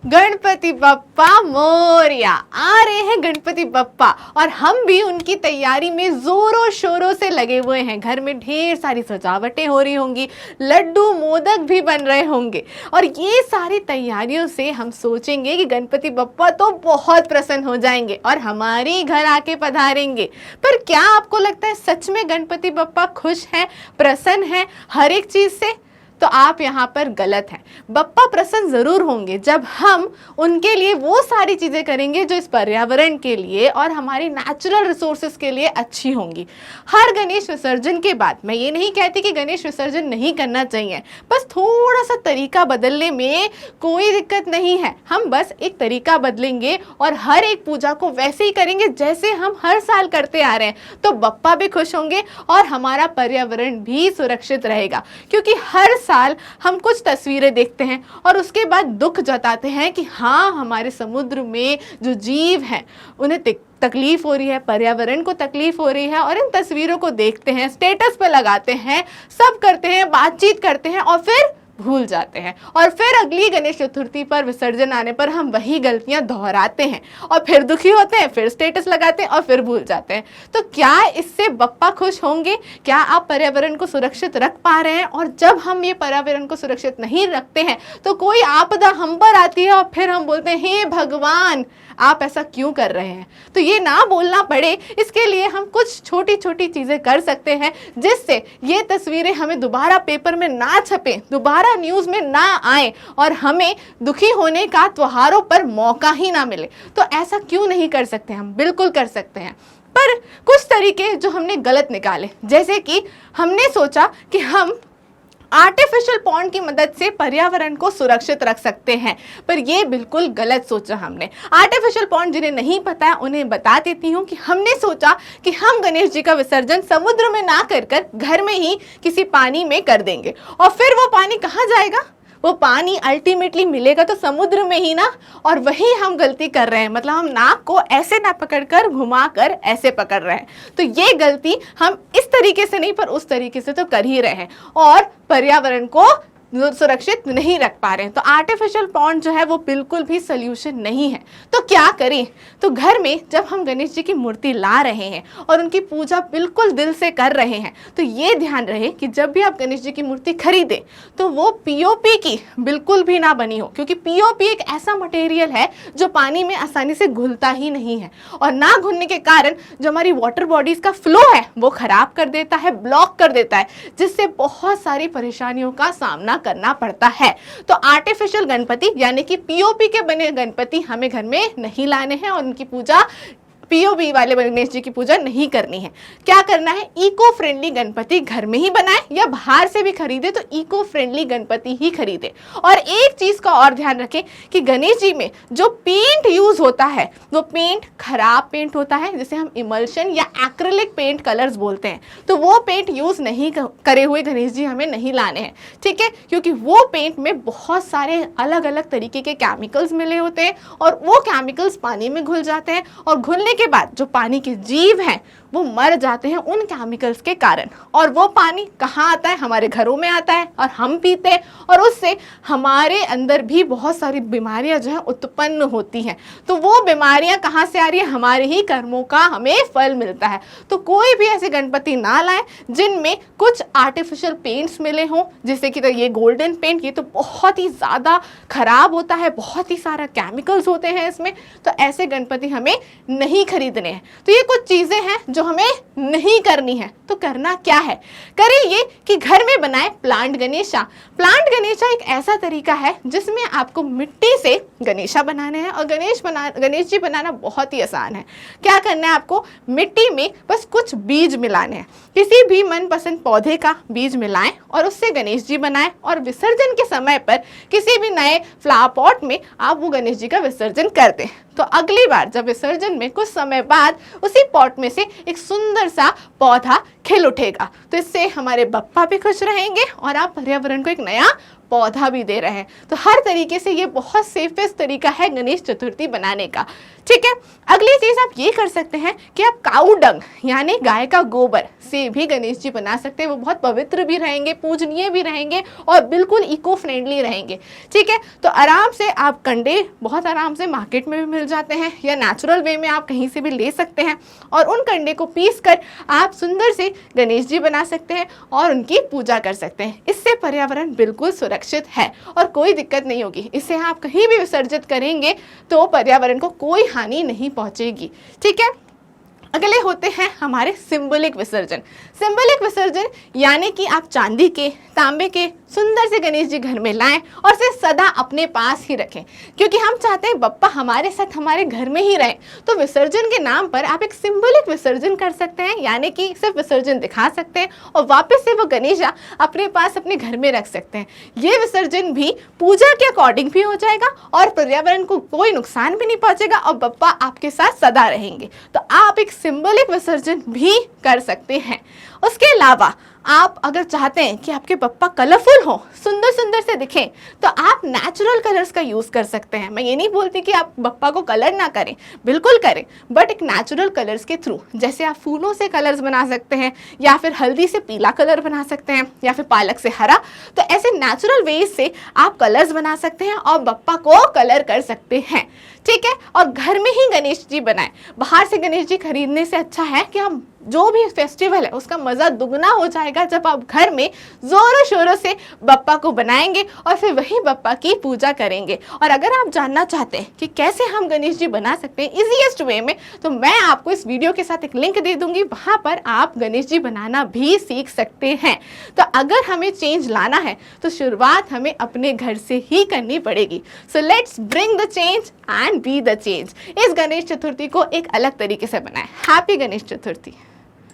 गणपति बप्पा मोरया। आ रहे हैं गणपति बप्पा और हम भी उनकी तैयारी में जोरों शोरों से लगे हुए हैं। घर में ढेर सारी सजावटें हो रही होंगी, लड्डू मोदक भी बन रहे होंगे और ये सारी तैयारियों से हम सोचेंगे कि गणपति बप्पा तो बहुत प्रसन्न हो जाएंगे और हमारे घर आके पधारेंगे। पर क्या आपको लगता है सच में गणपति बप्पा खुश हैं, प्रसन्न हैं हर एक चीज से? तो आप यहाँ पर गलत हैं। बप्पा प्रसन्न जरूर होंगे जब हम उनके लिए वो सारी चीज़ें करेंगे जो इस पर्यावरण के लिए और हमारी नेचुरल रिसोर्सेज के लिए अच्छी होंगी। हर गणेश विसर्जन के बाद मैं ये नहीं कहती कि गणेश विसर्जन नहीं करना चाहिए, बस थोड़ा सा तरीका बदलने में कोई दिक्कत नहीं है। हम बस एक तरीका बदलेंगे और हर एक पूजा को वैसे ही करेंगे जैसे हम हर साल करते आ रहे हैं, तो बप्पा भी खुश होंगे और हमारा पर्यावरण भी सुरक्षित रहेगा। क्योंकि हर साल हम कुछ तस्वीरें देखते हैं और उसके बाद दुख जताते हैं कि हाँ, हमारे समुद्र में जो जीव हैं उन्हें तकलीफ हो रही है, पर्यावरण को तकलीफ हो रही है और इन तस्वीरों को देखते हैं, स्टेटस पे लगाते हैं, सब करते हैं, बातचीत करते हैं और फिर भूल जाते हैं। और फिर अगली गणेश चतुर्थी पर विसर्जन आने पर हम वही गलतियां दोहराते हैं और फिर दुखी होते हैं, फिर स्टेटस लगाते हैं और फिर भूल जाते हैं। तो क्या इससे बप्पा खुश होंगे? क्या आप पर्यावरण को सुरक्षित रख पा रहे हैं? और जब हम ये पर्यावरण को सुरक्षित नहीं रखते हैं तो कोई आपदा हम पर आती है और फिर हम बोलते हैं हे भगवान आप ऐसा क्यों कर रहे हैं। तो ये ना बोलना पड़े, इसके लिए हम कुछ छोटी छोटी चीज़ें कर सकते हैं जिससे ये तस्वीरें हमें दोबारा पेपर में ना छपें, दोबारा न्यूज़ में ना आए और हमें दुखी होने का त्योहारों पर मौका ही ना मिले। तो ऐसा क्यों नहीं कर सकते? हम बिल्कुल कर सकते हैं। पर कुछ तरीके जो हमने गलत निकाले, जैसे कि हमने सोचा कि हम आर्टिफिशियल पॉन्ड की मदद से पर्यावरण को सुरक्षित रख सकते हैं, पर यह बिल्कुल गलत सोचा हमने। आर्टिफिशियल पॉन्ड जिन्हें नहीं पता है उन्हें बता देती हूँ कि हमने सोचा कि हम गणेश जी का विसर्जन समुद्र में ना कर घर में ही किसी पानी में कर देंगे और फिर वो पानी कहाँ जाएगा? वो पानी अल्टीमेटली मिलेगा तो समुद्र में ही ना। और वही हम गलती कर रहे हैं, मतलब हम नाक को ऐसे ना पकड़कर घुमा कर ऐसे पकड़ रहे हैं। तो ये गलती हम इस तरीके से नहीं पर उस तरीके से तो कर ही रहे हैं और पर्यावरण को सुरक्षित नहीं रख पा रहे हैं। तो आर्टिफिशियल पॉन्ड जो है वो बिल्कुल भी सल्यूशन नहीं है। तो क्या करें? तो घर में जब हम गणेश जी की मूर्ति ला रहे हैं और उनकी पूजा बिल्कुल दिल से कर रहे हैं तो ये ध्यान रहे कि जब भी आप गणेश जी की मूर्ति खरीदें तो वो पीओपी की बिल्कुल भी ना बनी हो, क्योंकि पीओपी एक ऐसा मटेरियल है जो पानी में आसानी से घुलता ही नहीं है और ना घुलने के कारण जो हमारी वाटर बॉडीज का फ्लो है वो खराब कर देता है, ब्लॉक कर देता है, जिससे बहुत सारी परेशानियों का सामना करना पड़ता है। तो आर्टिफिशियल गणपति यानी कि पीओपी के बने गणपति हमें घर में नहीं लाने हैं और उनकी पूजा पीओपी वाले गणेश जी की पूजा नहीं करनी है। क्या करना है? इको फ्रेंडली गणपति घर में ही बनाए या बाहर से भी खरीदे तो इको फ्रेंडली गणपति ही खरीदे। और एक चीज का और ध्यान रखें कि गणेश जी में जो पेंट यूज होता है वो पेंट खराब पेंट होता है, जिसे हम इमल्शन या एक्रिलिक पेंट कलर्स बोलते हैं। तो वो पेंट यूज नहीं करे हुए गणेश जी हमें नहीं लाने हैं, ठीक है? क्योंकि वो पेंट में बहुत सारे अलग अलग तरीके के केमिकल्स मिले होते हैं और वो केमिकल्स पानी में घुल जाते हैं और घुलने के बाद जो पानी के जीव हैं वो मर जाते हैं उन केमिकल्स के कारण। और वो पानी कहाँ आता है? हमारे घरों में आता है और हम पीते हैं और उससे हमारे अंदर भी बहुत सारी बीमारियां जो है उत्पन्न होती हैं। तो वो बीमारियां कहाँ से आ रही है? हमारे ही कर्मों का हमें फल मिलता है। तो कोई भी ऐसे गणपति ना लाए जिनमें कुछ आर्टिफिशियल पेंट्स मिले हों, जैसे कि तो ये गोल्डन पेंट, ये तो बहुत ही ज़्यादा खराब होता है, बहुत ही सारा केमिकल्स होते हैं इसमें। तो ऐसे गणपति हमें नहीं खरीदने हैं। तो ये कुछ चीज़ें हैं जो हमें नहीं करनी है। तो करना क्या है? करें ये कि घर में बनाए प्लांट गणेशा। प्लांट गणेशा एक ऐसा तरीका है जिसमें आपको मिट्टी से गणेशा बनाने हैं और गणेश जी बनाना बहुत ही आसान है। क्या करना है? आपको मिट्टी में बस कुछ बीज मिलाने हैं, किसी भी मनपसंद पौधे का बीज मिलाएं और उससे गणेश जी बनाएं और विसर्जन के समय पर किसी भी नए फ्लावर पॉट में आप वो गणेश जी का विसर्जन कर दें। तो अगली बार जब विसर्जन में कुछ समय बाद उसी पॉट में से एक सुंदर सा पौधा खिल उठेगा। तो इससे हमारे बप्पा भी खुश रहेंगे और आप पर्यावरण को एक नया पौधा भी दे रहे हैं। तो हर तरीके से ये बहुत सेफेस्ट तरीका है गणेश चतुर्थी बनाने का। ठीक है, अगली चीज आप ये कर सकते हैं कि आप काऊ डंग यानी गाय का गोबर से भी गणेश जी बना सकते हैं। वो बहुत पवित्र भी रहेंगे, पूजनीय भी रहेंगे और बिल्कुल इको फ्रेंडली रहेंगे। ठीक है, तो आराम से आप कंडे बहुत आराम से मार्केट में भी मिल जाते हैं या नेचुरल वे में आप कहीं से भी ले सकते हैं और उन कंडे को पीस कर आप सुंदर से गणेश जी बना सकते हैं और उनकी पूजा कर सकते हैं। इससे पर्यावरण बिल्कुल सुरक्षित है और कोई दिक्कत नहीं होगी। इसे आप कहीं भी विसर्जित करेंगे तो पर्यावरण को कोई हानि नहीं पहुंचेगी। ठीक है, अगले होते हैं हमारे सिंबॉलिक विसर्जन। सिंबॉलिक विसर्जन यानी कि आप चांदी के, तांबे के सुंदर से गणेश जी घर में लाएं और इसे सदा अपने पास ही रखें, क्योंकि हम चाहते हैं बप्पा हमारे साथ हमारे घर में ही रहें। तो विसर्जन के नाम पर आप एक सिंबॉलिक विसर्जन कर सकते हैं, यानी कि सिर्फ विसर्जन दिखा सकते हैं और वापस से वो गणेशा अपने पास अपने घर में रख सकते हैं। ये विसर्जन भी पूजा के अकॉर्डिंग भी हो जाएगा और पर्यावरण को कोई नुकसान भी नहीं पहुंचेगा और बप्पा आपके साथ सदा रहेंगे। तो आप एक सिंबॉलिक विसर्जन भी कर सकते हैं। उसके अलावा आप अगर चाहते हैं कि आपके बप्पा कलरफुल हो, सुंदर सुंदर से दिखें, तो आप नेचुरल कलर्स का यूज़ कर सकते हैं। मैं ये नहीं बोलती कि आप बप्पा को कलर ना करें, बिल्कुल करें, बट एक नेचुरल कलर्स के थ्रू, जैसे आप फूलों से कलर्स बना सकते हैं या फिर हल्दी से पीला कलर बना सकते हैं या फिर पालक से हरा। तो ऐसे नेचुरल वेज से आप कलर्स बना सकते हैं और बप्पा को कलर कर सकते हैं। ठीक है, और घर में ही गणेश जी बनाएं। बाहर से गणेश जी खरीदने से अच्छा है कि हम जो भी फेस्टिवल है उसका मज़ा दुगना हो जाएगा जब आप घर में ज़ोरों शोरों से बप्पा को बनाएंगे और फिर वही बप्पा की पूजा करेंगे। और अगर आप जानना चाहते हैं कि कैसे हम गणेश जी बना सकते हैं ईजीएस्ट वे में, तो मैं आपको इस वीडियो के साथ एक लिंक दे दूंगी, वहाँ पर आप गणेश जी बनाना भी सीख सकते हैं। तो अगर हमें चेंज लाना है तो शुरुआत हमें अपने घर से ही करनी पड़ेगी। So let's bring the change and be the change. इस गणेश चतुर्थी को एक अलग तरीके से बनाएं। हैप्पी गणेश चतुर्थी।